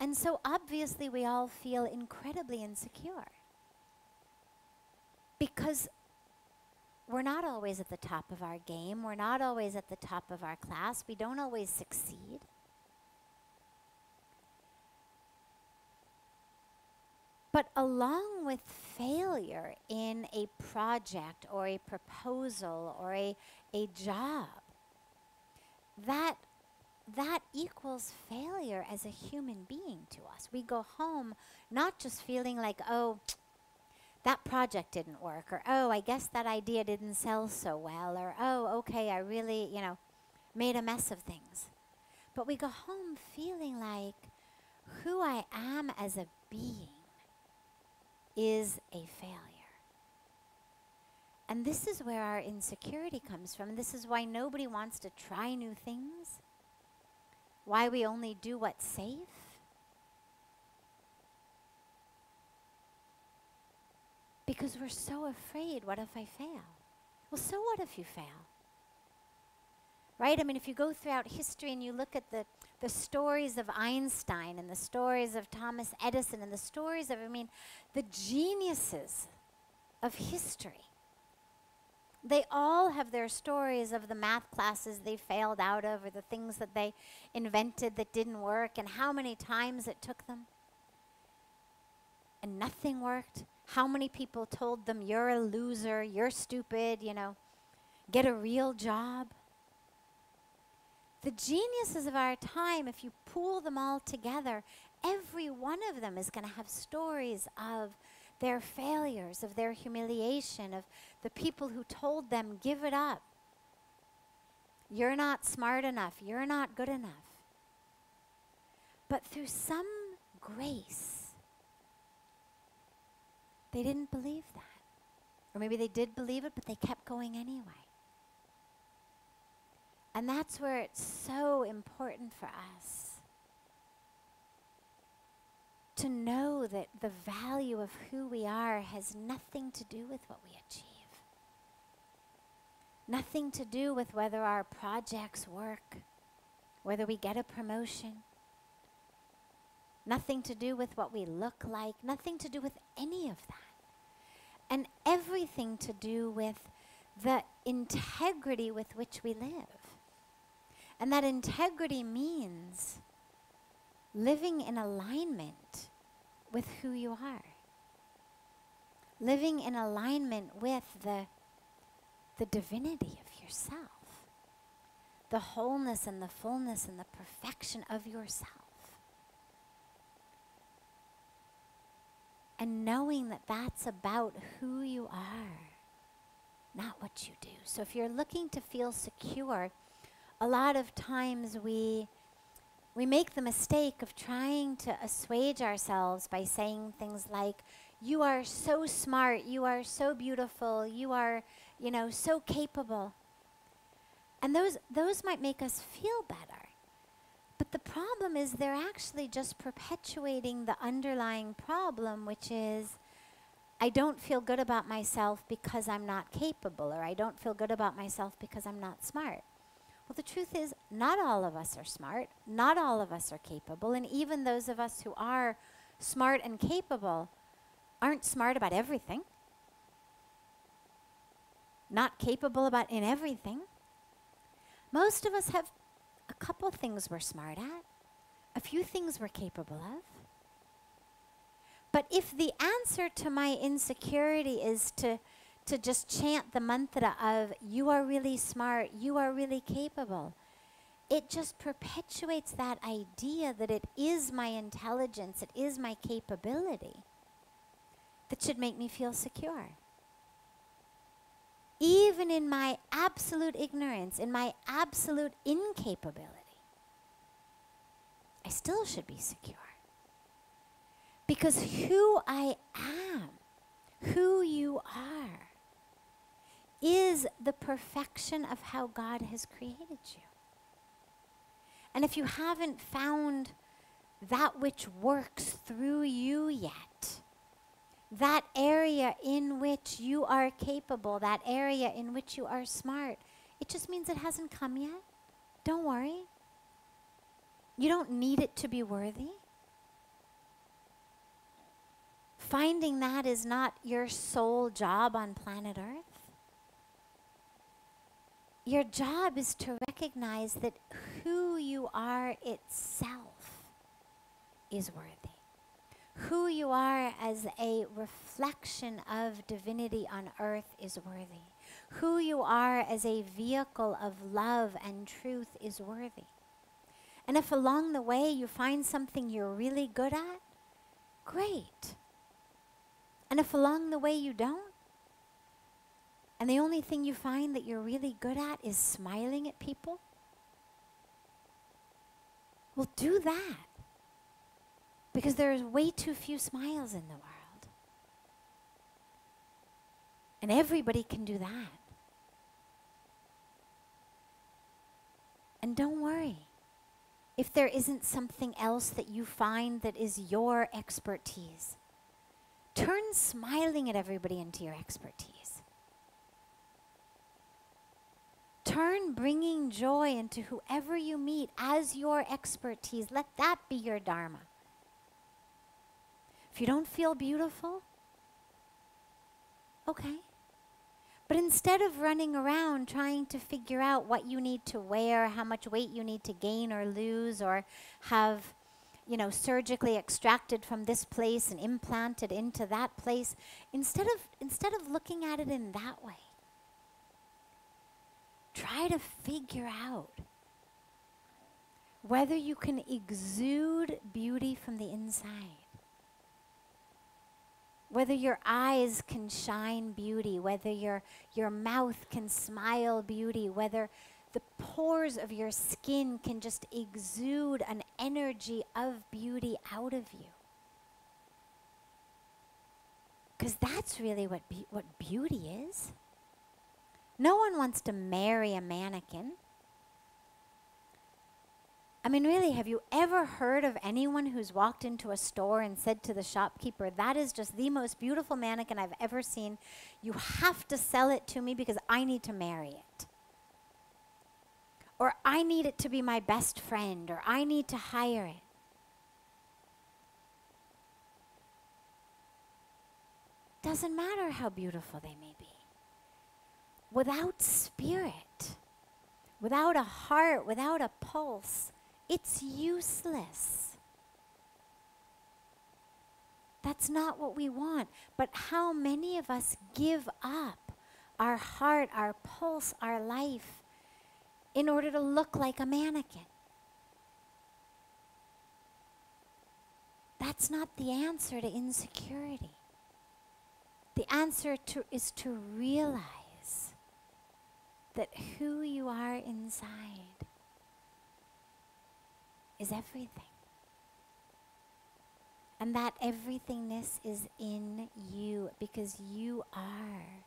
And so obviously we all feel incredibly insecure because we're not always at the top of our game. We're not always at the top of our class. We don't always succeed. But along with failure in a project or a proposal or a job, that equals failure as a human being to us. We go home not just feeling like, oh, that project didn't work, or oh, I guess that idea didn't sell so well, or oh, okay, I really, made a mess of things. But we go home feeling like who I am as a being is a failure. And this is where our insecurity comes from. And this is why nobody wants to try new things. Why we only do what's safe. Because we're so afraid, what if I fail? Well, so what if you fail? Right? I mean, if you go throughout history and you look at the stories of Einstein and the stories of Thomas Edison and the stories of, the geniuses of history, they all have their stories of the math classes they failed out of or the things that they invented that didn't work and how many times it took them. And nothing worked. How many people told them, you're a loser, you're stupid, get a real job. The geniuses of our time, if you pool them all together, every one of them is going to have stories of their failures, of their humiliation, of the people who told them, give it up. You're not smart enough. You're not good enough. But through some grace, they didn't believe that. Or maybe they did believe it, but they kept going anyway. And that's where it's so important for us to know that the value of who we are has nothing to do with what we achieve. Nothing to do with whether our projects work, whether we get a promotion. Nothing to do with what we look like. Nothing to do with any of that. And everything to do with the integrity with which we live. And that integrity means living in alignment with who you are. Living in alignment with the divinity of yourself. The wholeness and the fullness and the perfection of yourself. And knowing that that's about who you are, not what you do. So if you're looking to feel secure, a lot of times we make the mistake of trying to assuage ourselves by saying things like, you are so smart, you are so beautiful, you are, so capable. And those might make us feel better. But the problem is they're actually just perpetuating the underlying problem, which is, I don't feel good about myself because I'm not capable, or I don't feel good about myself because I'm not smart. Well, the truth is, not all of us are smart, not all of us are capable, and even those of us who are smart and capable aren't smart about everything, not capable about in everything. Most of us have a couple things we're smart at, a few things we're capable of. But if the answer to my insecurity is to just chant the mantra of, you are really smart, you are really capable, it just perpetuates that idea that it is my intelligence, it is my capability that should make me feel secure. Even in my absolute ignorance, in my absolute incapability, I still should be secure. Because who I am, who you are, is the perfection of how God has created you. And if you haven't found that which works through you yet, that area in which you are capable, that area in which you are smart, it just means it hasn't come yet. Don't worry. You don't need it to be worthy. finding that is not your sole job on planet Earth. Your job is to recognize that who you are itself is worthy. Who you are as a reflection of divinity on earth is worthy. Who you are as a vehicle of love and truth is worthy. And if along the way you find something you're really good at, great. And if along the way you don't, and the only thing you find that you're really good at is smiling at people, well, do that. Because there's way too few smiles in the world. And everybody can do that. And don't worry if there isn't something else that you find that is your expertise. Turn smiling at everybody into your expertise. Turn bringing joy into whoever you meet as your expertise. Let that be your dharma. If you don't feel beautiful, okay. But instead of running around trying to figure out what you need to wear, how much weight you need to gain or lose, or have, surgically extracted from this place and implanted into that place, instead of looking at it in that way, try to figure out whether you can exude beauty from the inside. Whether your eyes can shine beauty, whether your mouth can smile beauty, whether the pores of your skin can just exude an energy of beauty out of you. Because that's really what beauty is. No one wants to marry a mannequin. I mean, really, have you ever heard of anyone who's walked into a store and said to the shopkeeper, that is just the most beautiful mannequin I've ever seen. You have to sell it to me because I need to marry it. Or I need it to be my best friend, or I need to hire it. Doesn't matter how beautiful they may be. Without spirit, without a heart, without a pulse, it's useless. That's not what we want. But how many of us give up our heart, our pulse, our life in order to look like a mannequin? That's not the answer to insecurity. The answer is to realize that who you are inside is everything. And that everythingness is in you because you are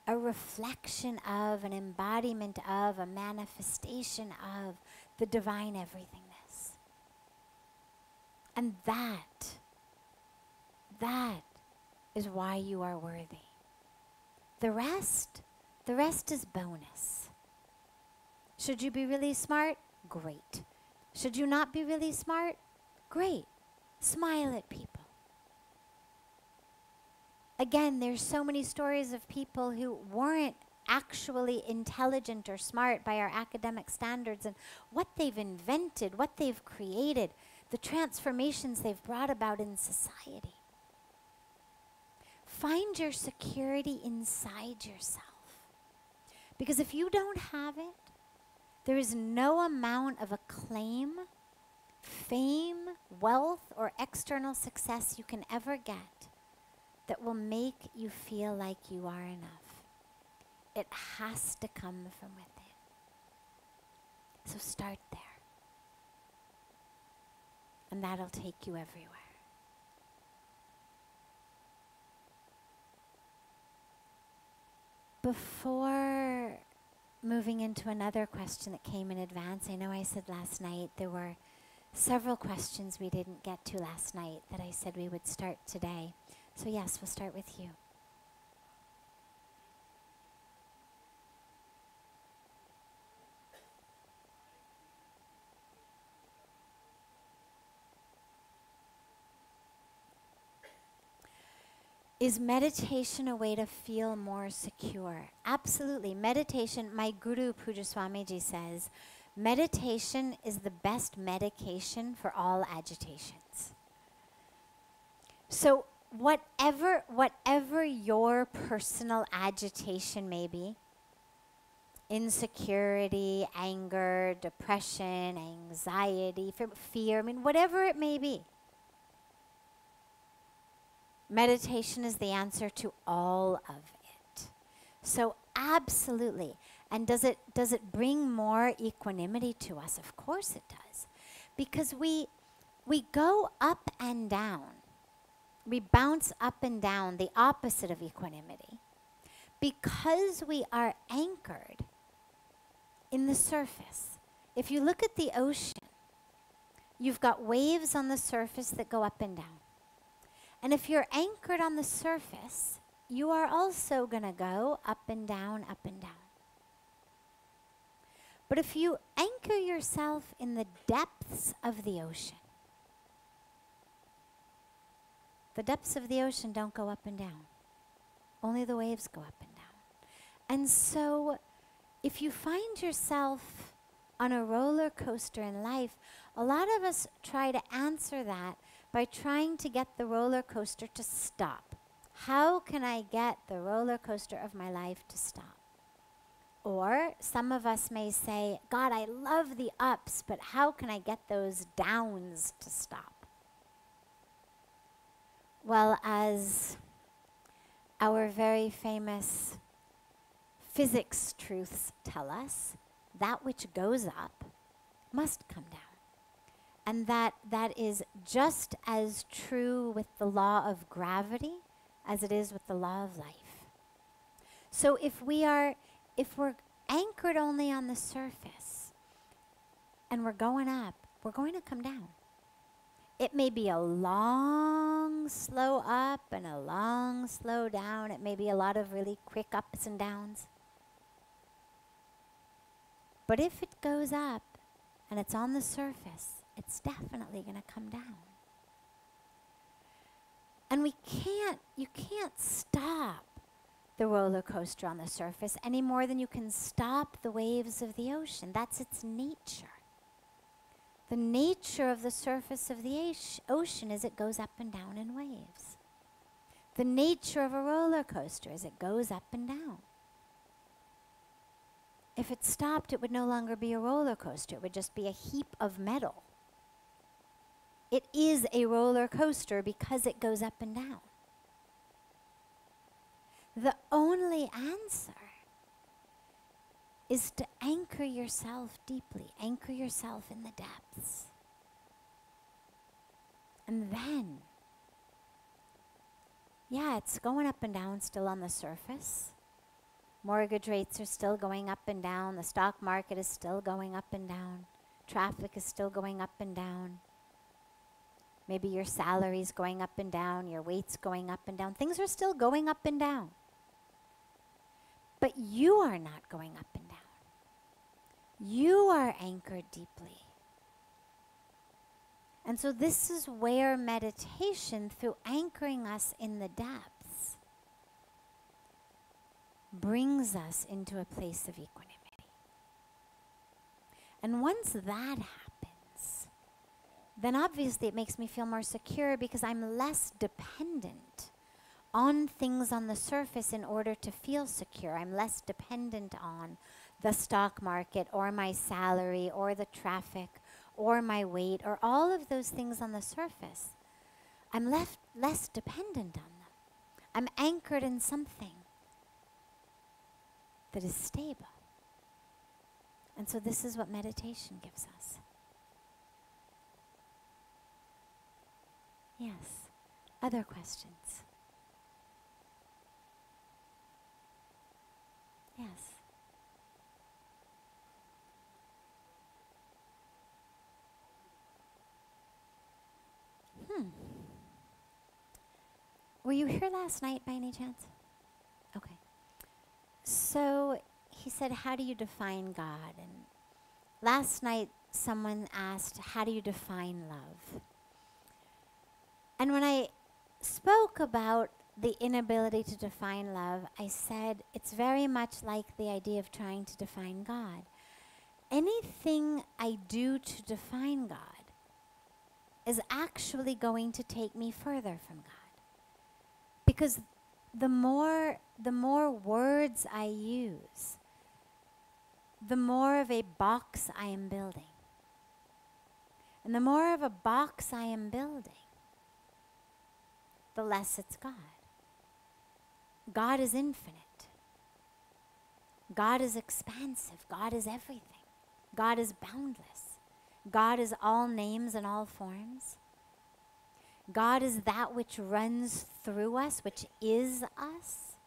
a reflection of, an embodiment of, a manifestation of the divine everythingness. And that is why you are worthy. The rest is bonus. Should you be really smart? Great. Should you not be really smart? Great. Smile at people. Again, there's so many stories of people who weren't actually intelligent or smart by our academic standards, and what they've invented, what they've created, the transformations they've brought about in society. Find your security inside yourself. Because if you don't have it, there is no amount of acclaim, fame, wealth, or external success you can ever get that will make you feel like you are enough. It has to come from within. So start there. And that'll take you everywhere. Before moving into another question that came in advance, I know I said last night there were several questions we didn't get to last night that I said we would start today. So yes, we'll start with you. Is meditation a way to feel more secure? Absolutely. Meditation, my guru Puja Swamiji says, meditation is the best medication for all agitations. So whatever your personal agitation may be, insecurity, anger, depression, anxiety, fear, I mean, whatever it may be, meditation is the answer to all of it. So absolutely. And does it bring more equanimity to us? Of course it does. Because we go up and down. We bounce up and down, the opposite of equanimity, because we are anchored in the surface. If you look at the ocean, you've got waves on the surface that go up and down. And if you're anchored on the surface, you are also going to go up and down, up and down. But if you anchor yourself in the depths of the ocean don't go up and down. Only the waves go up and down. And so if you find yourself on a roller coaster in life, a lot of us try to answer that by trying to get the roller coaster to stop. How can I get the roller coaster of my life to stop? Or some of us may say, God, I love the ups, but how can I get those downs to stop? Well, as our very famous physics truths tell us, that which goes up must come down. And that is just as true with the law of gravity as it is with the law of life. So if we're anchored only on the surface and we're going up, we're going to come down. It may be a long, slow up and a long, slow down. It may be a lot of really quick ups and downs. But if it goes up and it's on the surface, it's definitely going to come down. And you can't stop the roller coaster on the surface any more than you can stop the waves of the ocean. That's its nature. The nature of the surface of the ocean is it goes up and down in waves. The nature of a roller coaster is it goes up and down. If it stopped, it would no longer be a roller coaster. It would just be a heap of metal. It is a roller coaster because it goes up and down. The only answer is to anchor yourself deeply, anchor yourself in the depths. And then, yeah, it's going up and down still on the surface. Mortgage rates are still going up and down. The stock market is still going up and down. Traffic is still going up and down. Maybe your salary's going up and down, your weight's going up and down. Things are still going up and down. But you are not going up and down. You are anchored deeply. And so this is where meditation, through anchoring us in the depths, brings us into a place of equanimity. And once that happens, then obviously it makes me feel more secure because I'm less dependent on things on the surface in order to feel secure. I'm less dependent on the stock market or my salary or the traffic or my weight or all of those things on the surface. I'm less dependent on them. I'm anchored in something that is stable. And so this is what meditation gives us. Yes. Other questions? Yes. Were you here last night by any chance? Okay. So he said, how do you define God? And last night someone asked, how do you define love? And when I spoke about the inability to define love, I said it's very much like the idea of trying to define God. Anything I do to define God is actually going to take me further from God. Because the more words I use, the more of a box I am building. And the more of a box I am building, the less it's God. God is infinite. God is expansive. God is everything. God is boundless. God is all names and all forms. God is that which runs through us, which is us.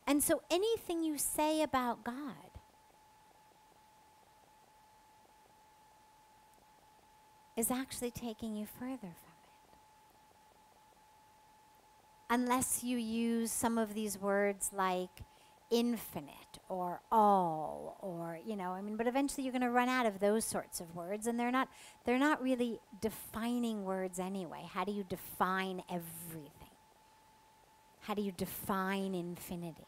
And so anything you say about God is actually taking you further from it. Unless you use some of these words like infinite or all, or, but eventually you're going to run out of those sorts of words, and they're not really defining words anyway. How do you define everything? How do you define infinity?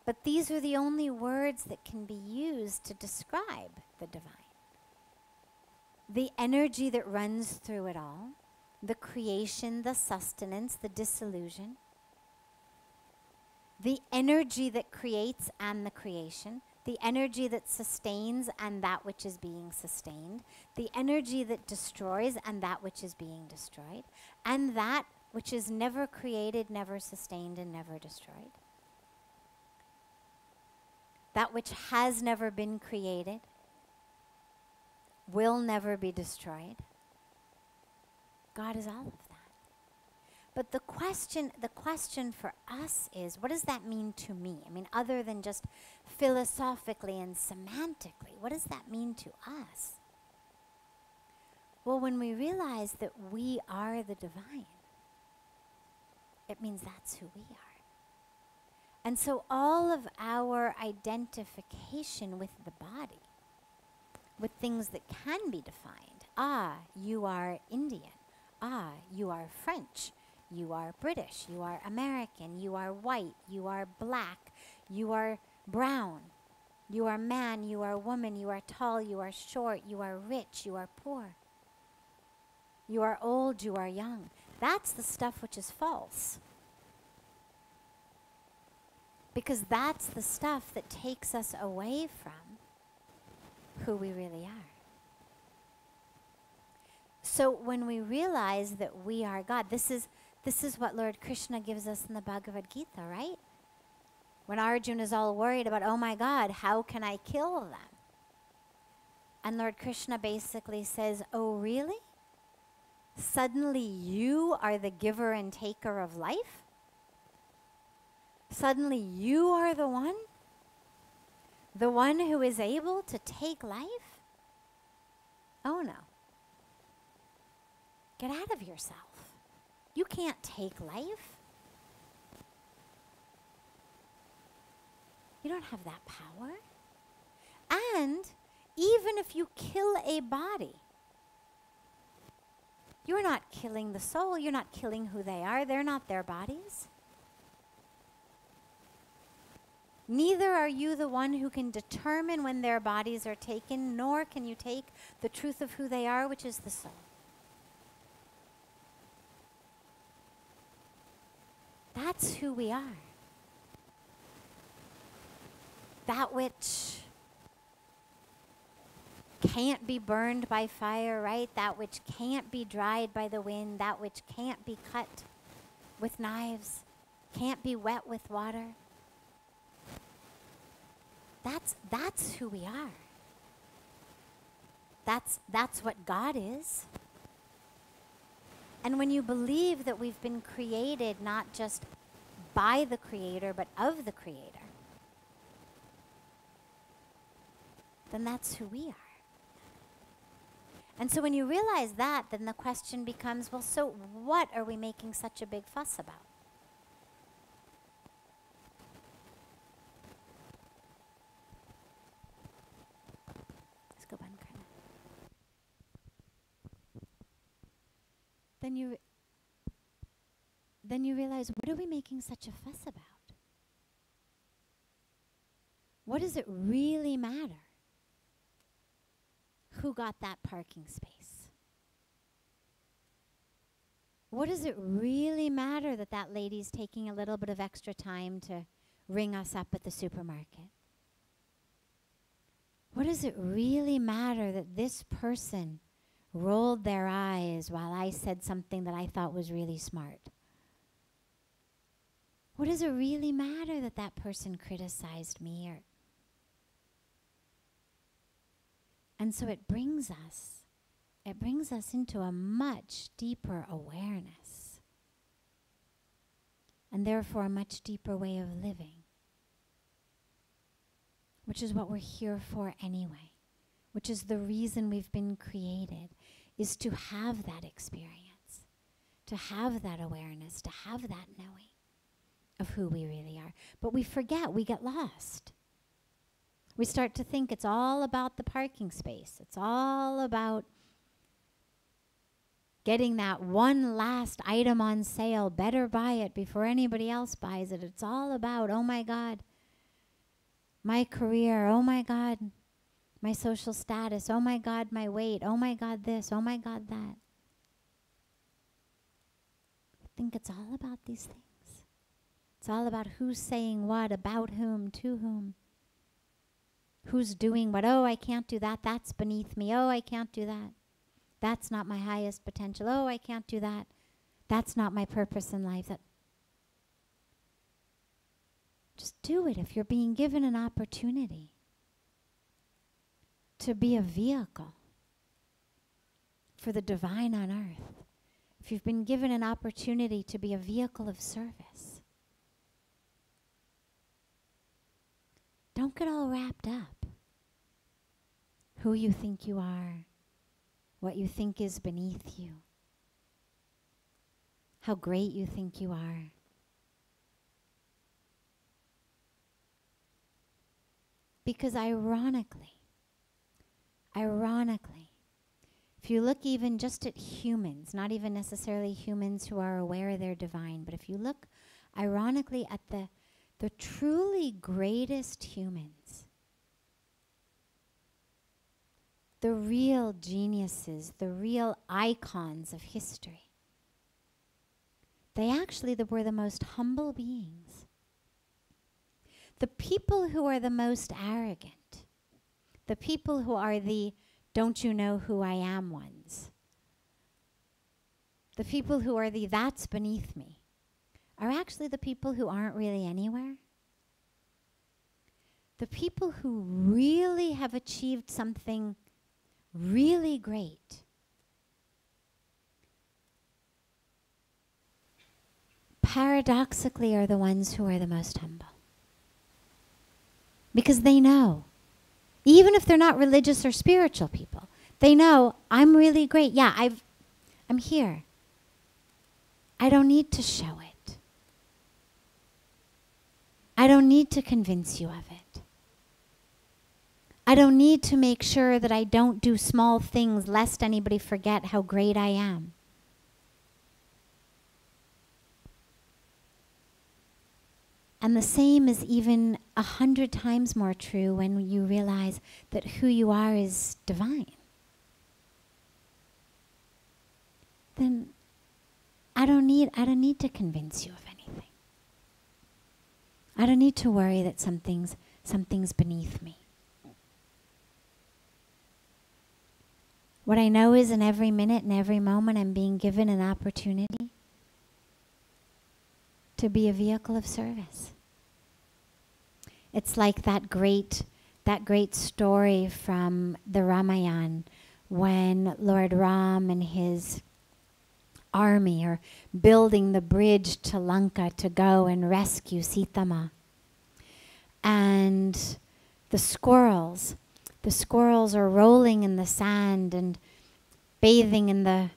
But these are the only words that can be used to describe the divine. The energy that runs through it all, the creation, the sustenance, the dissolution, the energy that creates and the creation, the energy that sustains and that which is being sustained, the energy that destroys and that which is being destroyed, and that which is never created, never sustained, and never destroyed. That which has never been created, will never be destroyed. God is all of that. But the question for us is, what does that mean to me? I mean, other than just philosophically and semantically, what does that mean to us? Well, when we realize that we are the divine, it means that's who we are. And so all of our identification with the body, with things that can be defined, you are Indian, you are French, you are British, you are American, you are white, you are black, you are brown, you are man, you are woman, you are tall, you are short, you are rich, you are poor, you are old, you are young. That's the stuff which is false. Because that's the stuff that takes us away from who we really are. So when we realize that we are God, this is what Lord Krishna gives us in the Bhagavad Gita, right? When Arjuna is all worried about, oh my God, how can I kill them? And Lord Krishna basically says, oh really? Suddenly you are the giver and taker of life? Suddenly you are the one who is able to take life? Oh no. Get out of yourself. You can't take life. You don't have that power. And even if you kill a body, you're not killing the soul. You're not killing who they are. They're not their bodies. Neither are you the one who can determine when their bodies are taken, nor can you take the truth of who they are, which is the soul. That's who we are. That which can't be burned by fire, right? That which can't be dried by the wind, that which can't be cut with knives, can't be wet with water. That's who we are. That's what God is. And when you believe that we've been created not just by the Creator, but of the Creator, then that's who we are. And so when you realize that, then the question becomes, well, so what are we making such a big fuss about? Let's go, Bankarna. Then you then you realize, what are we making such a fuss about? What does it really matter? Who got that parking space? What does it really matter that that lady's taking a little bit of extra time to ring us up at the supermarket? What does it really matter that this person rolled their eyes while I said something that I thought was really smart? What does it really matter that that person criticized me? And so it brings us into a much deeper awareness, and therefore a much deeper way of living, which is what we're here for anyway, which is the reason we've been created, is to have that experience, to have that awareness, to have that knowing of who we really are. But we forget, we get lost. We start to think it's all about the parking space. It's all about getting that one last item on sale. Better buy it before anybody else buys it. It's all about, oh my God, my career. Oh my God, my social status. Oh my God, my weight. Oh my God, this. Oh my God, that. I think it's all about these things. It's all about who's saying what, about whom, to whom. Who's doing what? Oh, I can't do that. That's beneath me. Oh, I can't do that. That's not my highest potential. Oh, I can't do that. That's not my purpose in life. Just do it if you're being given an opportunity to be a vehicle for the divine on earth. If you've been given an opportunity to be a vehicle of service, don't get all wrapped up. Who you think you are, what you think is beneath you, how great you think you are. Because ironically, if you look even just at humans, not even necessarily humans who are aware they're divine, but if you look ironically at the truly greatest humans, the real geniuses, the real icons of history, they actually were the most humble beings. The people who are the most arrogant, the people who are the don't you know who I am ones, the people who are the that's beneath me, are actually the people who aren't really anywhere. The people who really have achieved something really great paradoxically are the ones who are the most humble. Because they know, even if they're not religious or spiritual people, they know, I'm really great. Yeah, I'm here. I don't need to show it. I don't need to convince you of it. I don't need to make sure that I don't do small things lest anybody forget how great I am. And the same is even 100 times more true when you realize that who you are is divine. Then I don't need to convince you of anything. I don't need to worry that something's beneath me. What I know is in every minute and every moment I'm being given an opportunity to be a vehicle of service. It's like that great story from the Ramayana when Lord Ram and his army are building the bridge to Lanka to go and rescue Sita Ma. And the squirrels are rolling in the sand and bathing in the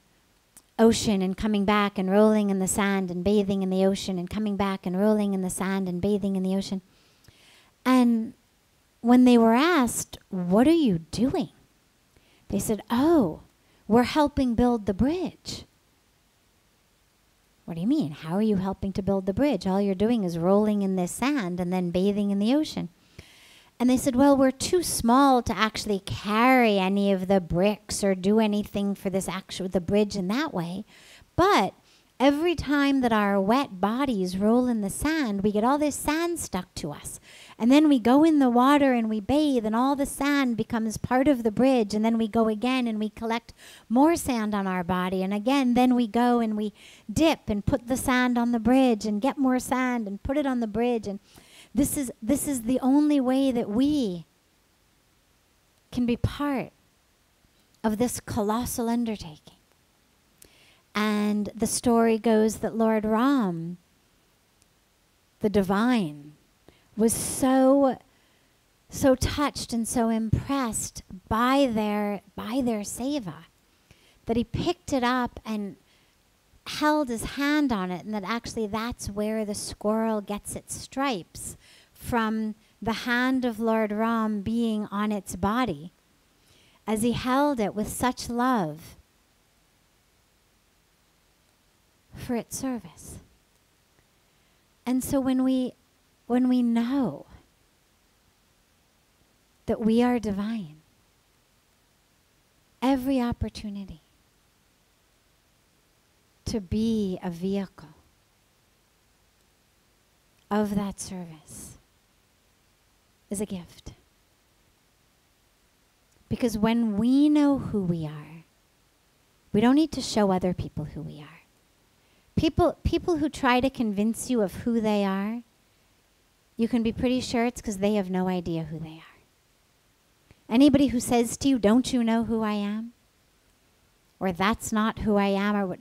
ocean and coming back and rolling in the sand and bathing in the ocean and coming back and rolling in the sand and bathing in the ocean. And when they were asked, what are you doing? They said, oh, we're helping build the bridge. What do you mean? How are you helping to build the bridge? All you're doing is rolling in this sand and then bathing in the ocean. And they said, well, we're too small to actually carry any of the bricks or do anything for the bridge in that way. But every time that our wet bodies roll in the sand, we get all this sand stuck to us. And then we go in the water and we bathe, and all the sand becomes part of the bridge. And then we go again and we collect more sand on our body. And again, then we go and we dip and put the sand on the bridge and get more sand and put it on the bridge. And this is the only way that we can be part of this colossal undertaking. And the story goes that Lord Ram, the divine, was so touched and so impressed by their seva that he picked it up and held his hand on it, and that actually that's where the squirrel gets its stripes, from the hand of Lord Ram being on its body, as he held it with such love for its service. And so when we know that we are divine, every opportunity to be a vehicle of that service is a gift. Because when we know who we are, we don't need to show other people who we are. People who try to convince you of who they are, you can be pretty sure it's because they have no idea who they are. Anybody who says to you, don't you know who I am? Or that's not who I am, or what,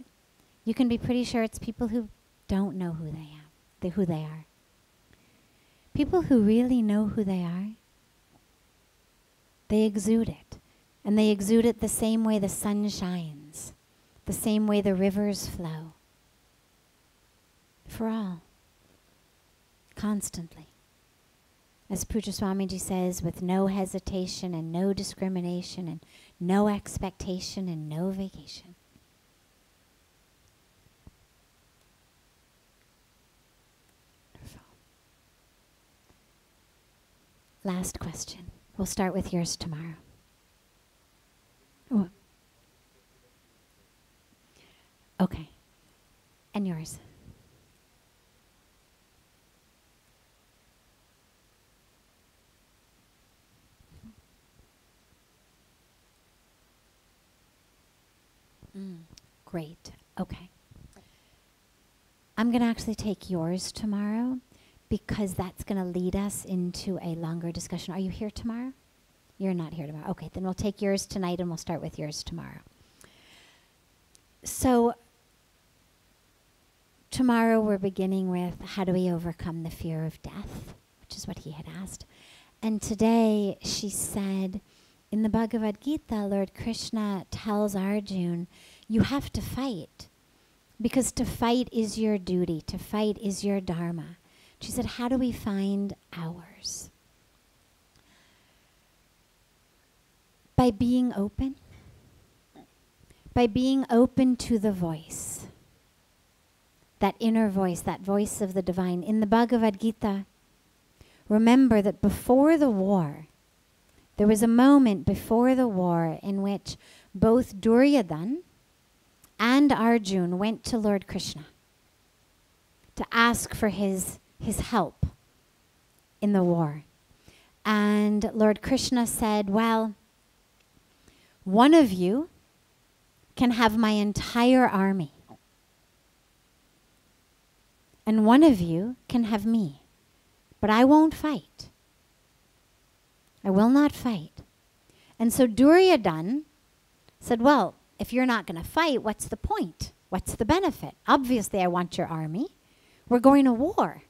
you can be pretty sure it's people who don't know who they are. People who really know who they are, they exude it. And they exude it the same way the sun shines, the same way the rivers flow. For all. Constantly. As Puja Swamiji says, with no hesitation and no discrimination and no expectation and no vacation. Last question. We'll start with yours tomorrow. Oh. Okay. And yours. Great. Okay. I'm going to actually take yours tomorrow because that's going to lead us into a longer discussion. Are you here tomorrow? You're not here tomorrow. Okay, then we'll take yours tonight and we'll start with yours tomorrow. So tomorrow we're beginning with how do we overcome the fear of death, which is what he had asked. And today she said, in the Bhagavad Gita, Lord Krishna tells Arjuna, you have to fight, because to fight is your duty, to fight is your dharma. She said, how do we find ours? By being open. By being open to the voice. That inner voice, that voice of the divine. In the Bhagavad Gita, remember that before the war, there was a moment before the war in which both Duryodhana and Arjuna went to Lord Krishna to ask for his help in the war. And Lord Krishna said, well, one of you can have my entire army. And one of you can have me. But I won't fight. I will not fight. And so Duryodhana said, well, if you're not going to fight, what's the point? What's the benefit? Obviously, I want your army. We're going to war.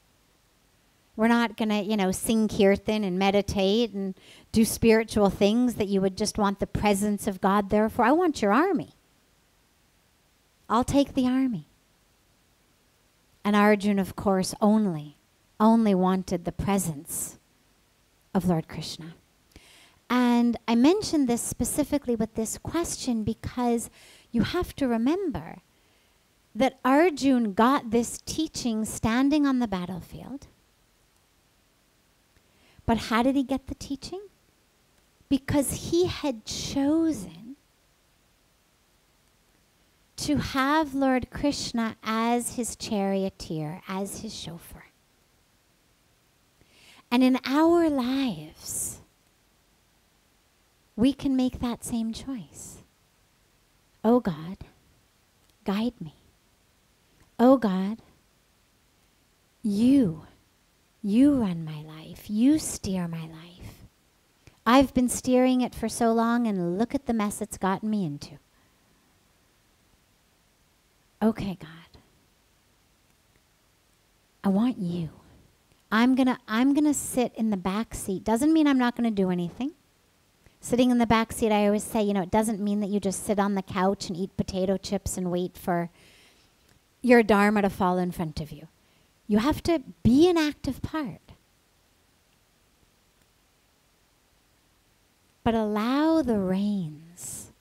We're not going to, sing kirtan and meditate and do spiritual things that you would just want the presence of God there for. I want your army. I'll take the army. And Arjuna, of course, only wanted the presence of Lord Krishna. And I mentioned this specifically with this question because you have to remember that Arjuna got this teaching standing on the battlefield. But how did he get the teaching? Because he had chosen to have Lord Krishna as his charioteer, as his chauffeur. And in our lives, we can make that same choice. Oh God, guide me. Oh God, you run my life. You steer my life. I've been steering it for so long, and look at the mess it's gotten me into. Okay, God, I want you. I'm gonna sit in the back seat. Doesn't mean I'm not gonna do anything. Sitting in the back seat, I always say, it doesn't mean that you just sit on the couch and eat potato chips and wait for your dharma to fall in front of you. You have to be an active part. But allow the reins,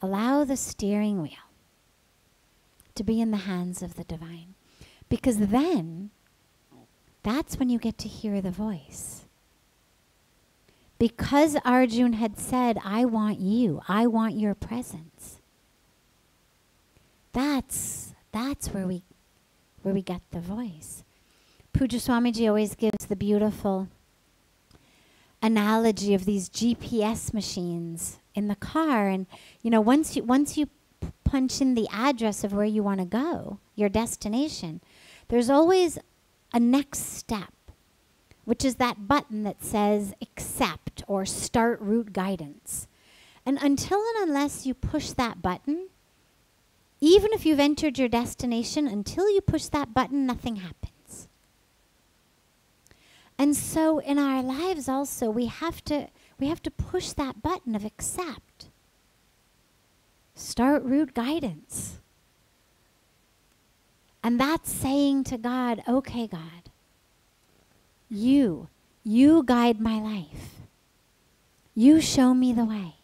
allow the steering wheel to be in the hands of the divine. Because then, that's when you get to hear the voice. Because Arjuna had said, I want you, I want your presence. That's where we get the voice. Pujya Swamiji always gives the beautiful analogy of these GPS machines in the car, and once you punch in the address of where you want to go, your destination, there's always a next step, which is that button that says accept or start route guidance. And until and unless you push that button, even if you've entered your destination, until you push that button, nothing happens. And so in our lives also, we have to push that button of accept. Start route guidance. And that's saying to God, okay, God, you guide my life. You show me the way.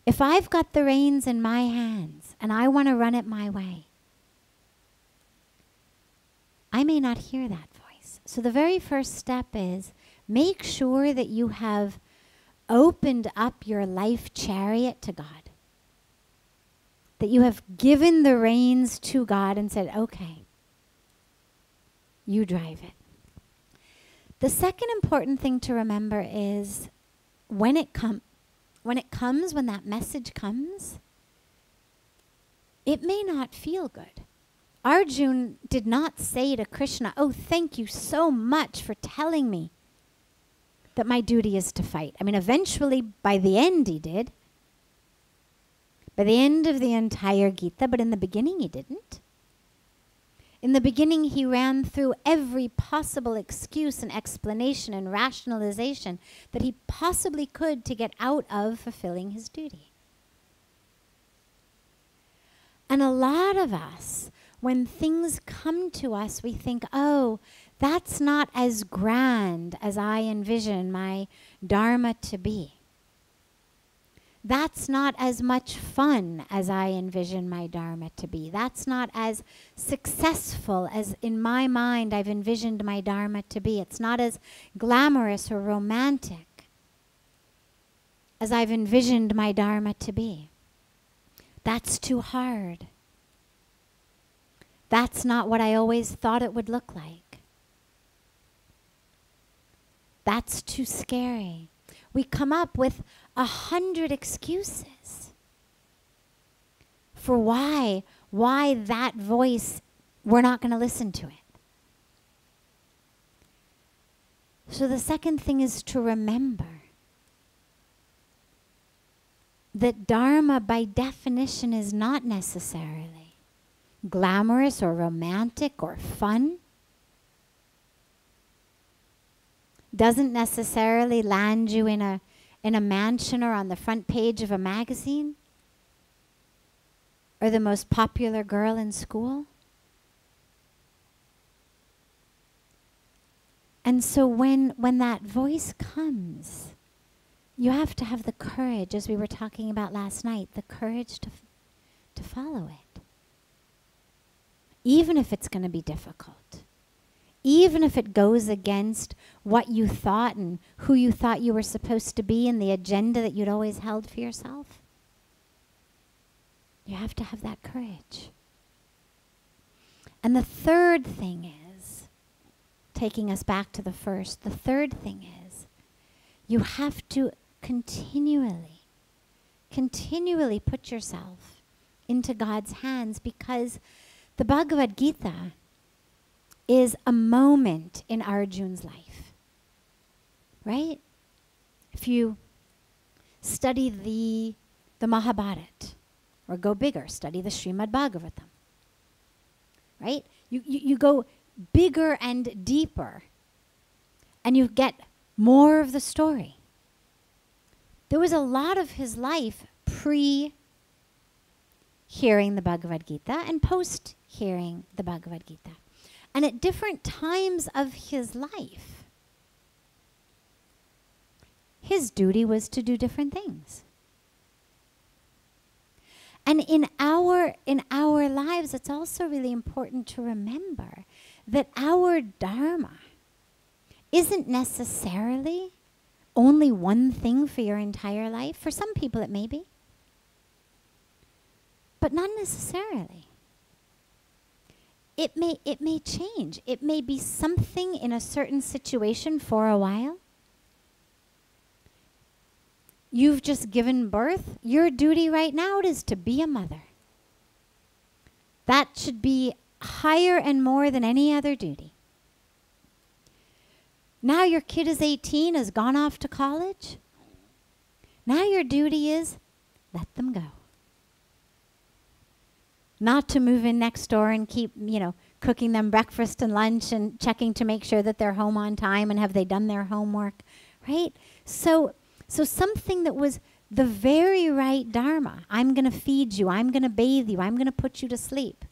If I've got the reins in my hands and I want to run it my way, I may not hear that voice. So the very first step is make sure that you have opened up your life chariot to God. That you have given the reins to God and said, okay, you drive it. The second important thing to remember is when that message comes, it may not feel good. Arjuna did not say to Krishna, oh, thank you so much for telling me that my duty is to fight. I mean, eventually, by the end, he did. By the end of the entire Gita, but in the beginning, he didn't. In the beginning, he ran through every possible excuse and explanation and rationalization that he possibly could to get out of fulfilling his duty. And a lot of us, when things come to us, we think, oh, that's not as grand as I envision my dharma to be. That's not as much fun as I envision my dharma to be. That's not as successful as in my mind I've envisioned my dharma to be. It's not as glamorous or romantic as I've envisioned my dharma to be. That's too hard. That's not what I always thought it would look like. That's too scary. We come up with 100 excuses for why that voice, we're not going to listen to it. So the second thing is to remember that dharma by definition is not necessarily glamorous or romantic or fun. Doesn't necessarily land you in a mansion or on the front page of a magazine or the most popular girl in school. And so when that voice comes, you have to have the courage, as we were talking about last night, the courage to follow it. even if it's going to be difficult, even if it goes against what you thought and who you thought you were supposed to be and the agenda that you'd always held for yourself. You have to have that courage. And the third thing is, taking us back to the first, the third thing is, you have to continually put yourself into God's hands, because the Bhagavad Gita is a moment in Arjuna's life, right? If you study the Mahabharata, or go bigger, study the Srimad Bhagavatam, right? You go bigger and deeper, and you get more of the story. There was a lot of his life pre-hearing the Bhagavad Gita and post-hearing the Bhagavad Gita. And at different times of his life, his duty was to do different things. And in our lives, it's also really important to remember that our dharma isn't necessarily only one thing for your entire life. For some people it may be, but not necessarily. It may change. It may be something in a certain situation for a while. You've just given birth. Your duty right now is to be a mother. That should be higher and more than any other duty. Now your kid is 18, has gone off to college. Now your duty is let them go. Not to move in next door and keep, cooking them breakfast and lunch and checking to make sure that they're home on time and have they done their homework, right? So something that was the very right dharma. I'm going to feed you. I'm going to bathe you. I'm going to put you to sleep.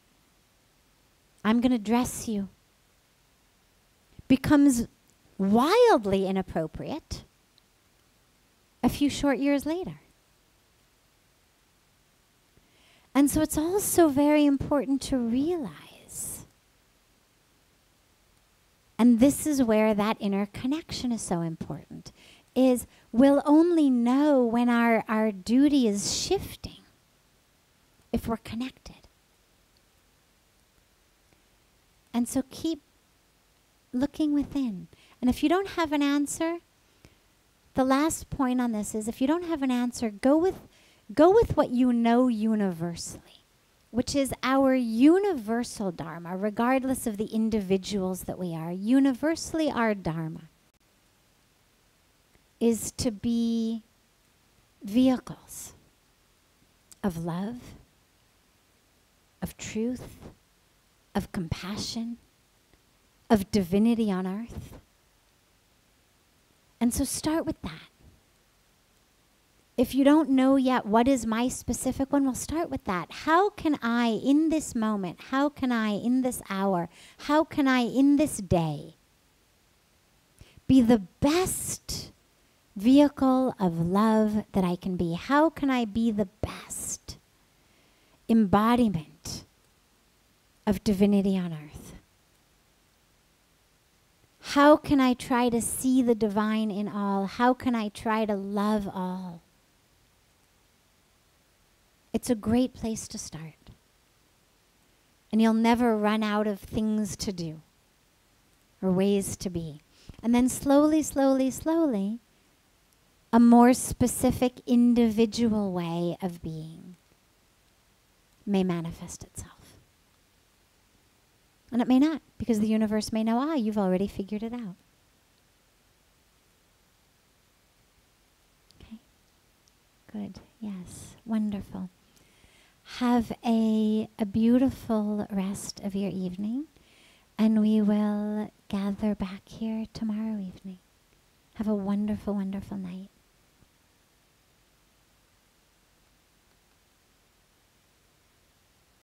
I'm going to dress you. Becomes wildly inappropriate a few short years later. And so it's also very important to realize, and this is where that inner connection is so important, is we'll only know when our duty is shifting if we're connected. And so keep looking within. And if you don't have an answer, the last point on this is, if you don't have an answer, go with what you know universally, which is our universal dharma, regardless of the individuals that we are. Universally, our dharma is to be vehicles of love, of truth, of compassion, of divinity on earth. And so start with that. If you don't know yet what is my specific one, we'll start with that. How can I, in this moment, how can I, in this hour, how can I, in this day, be the best vehicle of love that I can be? How can I be the best embodiment of divinity on earth? How can I try to see the divine in all? How can I try to love all? It's a great place to start. And you'll never run out of things to do or ways to be. And then slowly, slowly, slowly, a more specific individual way of being may manifest itself. And it may not, because the universe may know, you've already figured it out. Okay, good, yes, wonderful. Have a beautiful rest of your evening, and we will gather back here tomorrow evening. Have a wonderful, wonderful night.